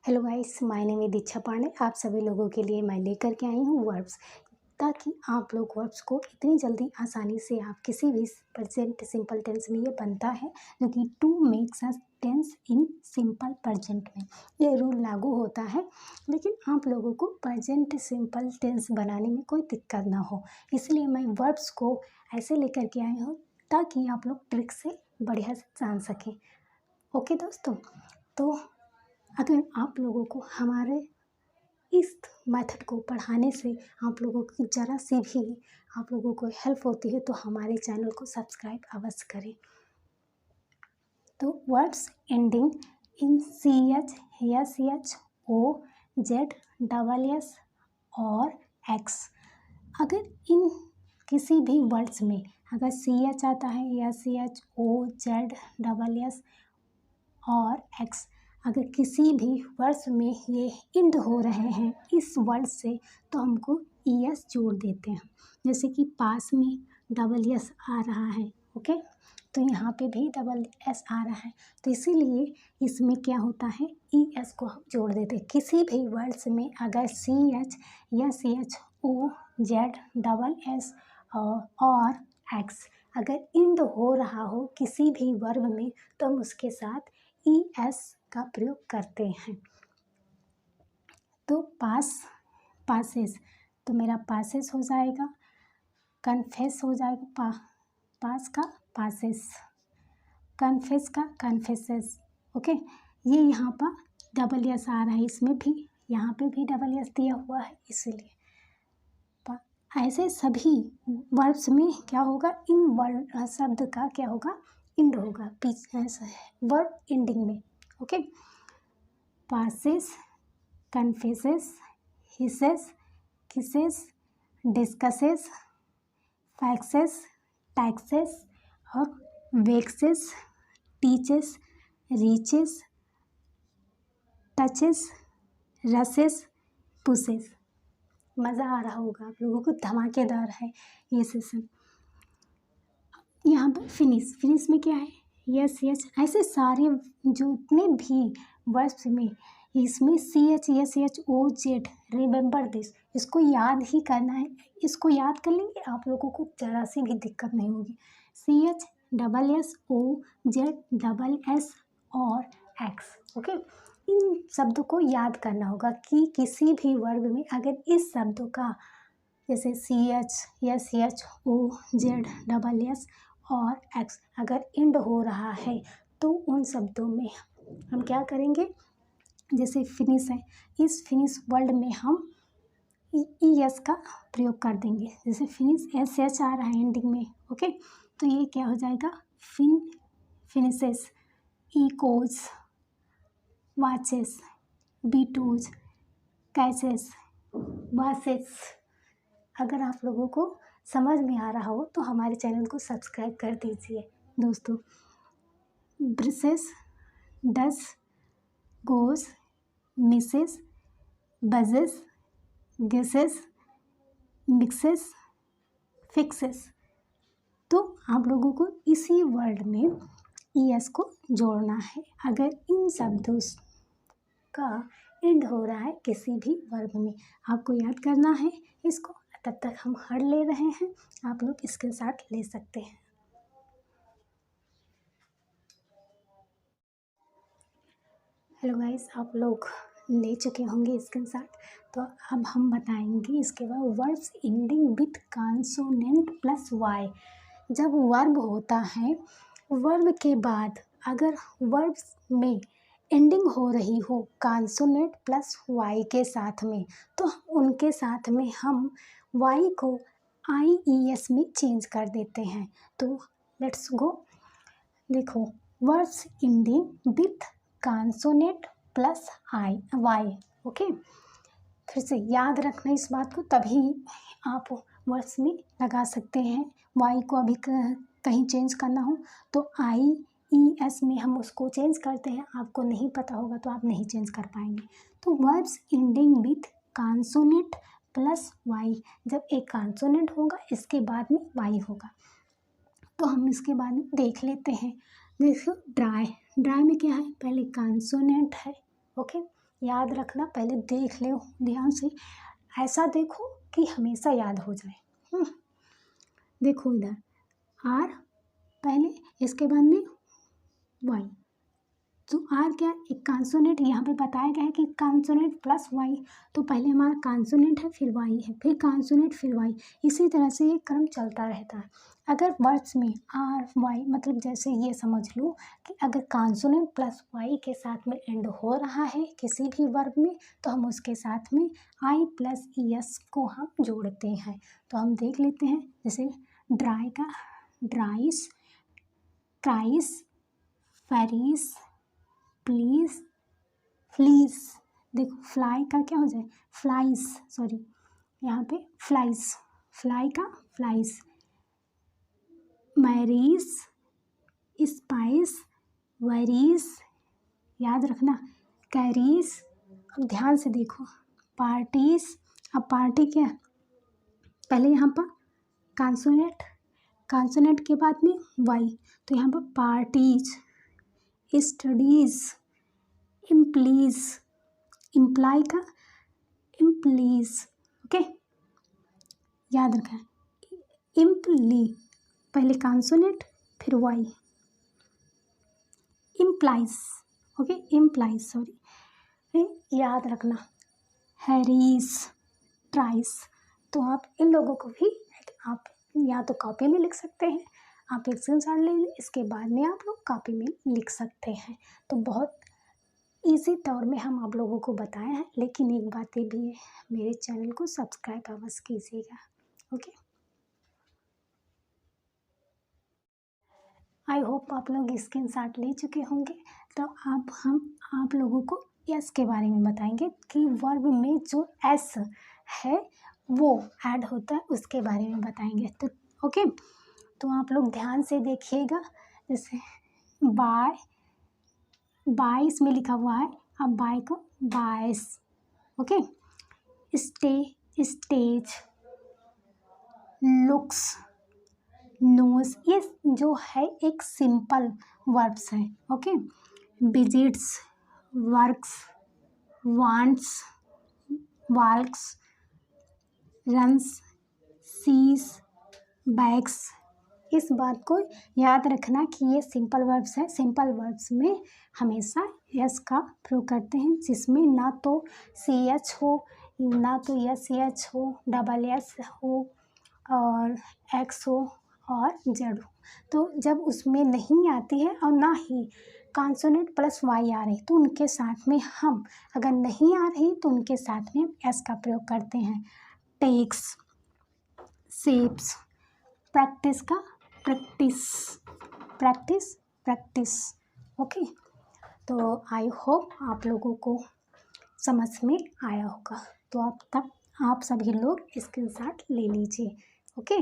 Hello guys, my name है दीक्षा पांडे। आप सभी लोगों के लिए मैं लेकर के आई हूँ वर्ब्स, ताकि आप लोग वर्ब्स को इतनी जल्दी आसानी से आप किसी भी प्रेजेंट सिंपल टेंस में ये बनता है जो कि to makes us tense in simple present में ये रूल लागू होता है। लेकिन आप लोगों को प्रेजेंट सिंपल टेंस बनाने में कोई दिक्कत ना हो, इसलिए मैं वर्ब्स को ऐसे लेकर के आई हूँ ताकि आप लोग ट्रिक से बढ़िया से जान सकें। ओके दोस्तों, तो अगर आप लोगों को हमारे इस मेथड को पढ़ाने से आप लोगों की ज़रा सी भी आप लोगों को हेल्प होती है तो हमारे चैनल को सब्सक्राइब अवश्य करें। तो words ending in C H, S H, O, Z, double S और एक्स, अगर इन किसी भी वर्ड्स में अगर सी एच आता है, S H, O, Z, double S और एक्स, अगर किसी भी वर्ड्स में ये इंड हो रहे हैं इस वर्ड से तो हमको ई एस जोड़ देते हैं। जैसे कि पास में डबल एस आ रहा है, ओके, तो यहाँ पे भी डबल एस आ रहा है, तो इसीलिए इसमें क्या होता है, ई एस को हम जोड़ देते हैं। किसी भी वर्ड्स में अगर सी H, S H, O, Z, double S और एक्स अगर इंड हो रहा हो किसी भी वर्ब में तो हम उसके साथ ई एस का प्रयोग करते हैं। तो पासेस, तो मेरा पासेस हो जाएगा, कन्फेस हो जाएगा, पास का पासेस, कन्फेस का कन्फेसेस, ओके। ये यहाँ पर डबल एस आ रहा है, इसमें भी यहाँ पे भी डबल एस दिया हुआ है, इसीलिए ऐसे सभी वर्ब्स में क्या होगा, इन वर्ड शब्द का क्या होगा, इंड होगा वर्ब एंडिंग में, okay. Passes, confesses, hisses, kisses, discusses, faxes, taxes और waxes, teaches, reaches, touches, rushes, pushes. मज़ा आ रहा होगा आप लोगों को, धमाकेदार है ये सेशन। यहाँ पर फिनिश में क्या है, यस यस, ऐसे सारे जो इतने भी वर्ड्स में इसमें C H, S H, O, Z, remember this, इसको याद ही करना है। इसको याद कर लेंगे आप लोगों को ज़रा सी भी दिक्कत नहीं होगी। सी एच, डबल एस, ओ, जेड, डबल एस और एक्स, ओके। इन शब्दों को याद करना होगा कि किसी भी वर्ग में अगर इस शब्दों का जैसे सी H, S H, O, Z, double S और एक्स अगर इंड हो रहा है तो उन शब्दों में हम क्या करेंगे, जैसे फिनिश है, इस फिनिश वर्ड में हम ई एस का प्रयोग कर देंगे। जैसे फिनिश एस एच आ रहा है एंडिंग में, ओके, तो ये क्या हो जाएगा, finishes, echoes, watches, vetoes, cases, buses. अगर आप लोगों को समझ में आ रहा हो तो हमारे चैनल को सब्सक्राइब कर दीजिए दोस्तों। ब्रिसेस, डस, गोस, मिसेस, बजेस, गेसेस, मिक्सेस, फिक्सेस। तो आप लोगों को इसी वर्ड में ई एस को जोड़ना है अगर इन शब्दों का एंड हो रहा है किसी भी वर्ब में। आपको याद करना है इसको, तब तक हम हर ले रहे हैं, आप लोग स्क्रीनशॉट ले सकते हैं। हेलो गाइस, आप लोग ले चुके होंगे स्क्रीनशॉट, तो अब हम बताएंगे इसके बाद verbs ending with consonant plus Y. जब वर्ब होता है, वर्ब के बाद अगर वर्ब्स में एंडिंग हो रही हो कॉन्सोनेंट प्लस वाई के साथ में, तो उनके साथ में हम वाई को आई ई एस में चेंज कर देते हैं। तो लेट्स गो, देखो, words ending with consonant plus I Y, okay. फिर से याद रखना इस बात को, तभी आप वर्ड्स में लगा सकते हैं। वाई को अभी कहीं चेंज करना हो तो आई ई एस में हम उसको चेंज करते हैं, आपको नहीं पता होगा तो आप नहीं चेंज कर पाएंगे। तो words ending with consonant plus Y, जब एक कॉन्सोनेंट होगा इसके बाद में वाई होगा, तो हम इसके बाद में देख लेते हैं। देखो ड्राई में क्या है, पहले कॉन्सोनेंट है, ओके, याद रखना, पहले देख लो ध्यान से, ऐसा देखो कि हमेशा याद हो जाए। देखो इधर आर पहले, इसके बाद में वाई, तो आर क्या, एक कॉन्सोनेंट यहाँ पे बताया गया है कि कॉन्सोनेंट प्लस वाई, तो पहले हमारा कॉन्सोनेंट है, फिर वाई है, फिर कॉन्सोनेंट, फिर वाई, इसी तरह से ये क्रम चलता रहता है। अगर वर्ड्स में आर वाई, मतलब जैसे ये समझ लो कि अगर कॉन्सोनेंट प्लस वाई के साथ में एंड हो रहा है किसी भी वर्ब में, तो हम उसके साथ में आई प्लस ई एस को हम जोड़ते हैं। तो हम देख लेते हैं, जैसे ड्राई का dries, tries, ferries, please, fleas, देखो फ्लाई का क्या हो जाए, फ्लाइज, सॉरी यहाँ पे फ्लाइज, फ्लाई का फ्लाइज, मैरीज, स्पाइस, वेरीज, याद रखना, कैरीज। अब ध्यान से देखो, पार्टीज, अब पार्टी क्या, पहले यहाँ पर कॉन्सोनेंट, कॉन्सोनेंट के बाद में वाई, तो यहाँ पर पार्टीज, स्टडीज, इम्प्लीज, इम्प्लाई का इम्प्लीज, ओके, याद रखना, इम्प्ली, पहले कॉन्सोनेंट फिर Y, implies, okay, implies, sorry, याद रखना, हैरीज, ट्राइस। तो आप इन लोगों को भी आप या तो कॉपी में लिख सकते हैं, आप एक स्क्रीनशॉट ले लें, इसके बाद में आप लोग कॉपी में लिख सकते हैं। तो बहुत इजी तौर में हम आप लोगों को बताए हैं, लेकिन एक बात ये भी है, मेरे चैनल को सब्सक्राइब अवश्य कीजिएगा, ओके। आई होप आप लोग स्क्रीनशॉट ले चुके होंगे। तो अब हम आप लोगों को एस के बारे में बताएंगे कि वर्ब में जो एस है वो ऐड होता है, उसके बारे में बताएंगे। तो ओके, तो आप लोग ध्यान से देखिएगा, जैसे बाय, बाय इसमें लिखा हुआ है, अब बाय को buys, okay, stay, stays, looks, knows, ये जो है एक सिंपल वर्ब्स है, okay. Visits, works, wants, walks, runs, sees, bags. इस बात को याद रखना कि ये सिंपल वर्ब्स है। सिंपल वर्ब्स में हमेशा यस का प्रयोग करते हैं, जिसमें ना तो सी एच हो, ना तो एस एच हो, डबल एस हो और एक्स हो और जेड हो। तो जब उसमें नहीं आती है और ना ही कॉन्सोनेंट प्लस वाई आ रही, तो उनके साथ में हम, अगर नहीं आ रही तो उनके साथ में एस का प्रयोग करते हैं। टेक्स, शेप्स, प्रैक्टिस का प्रैक्टिस, प्रैक्टिस, प्रैक्टिस, ओके। तो आई होप आप लोगों को समझ में आया होगा। तो आप सभी लोग स्क्रीनशॉट ले लीजिए, ओके।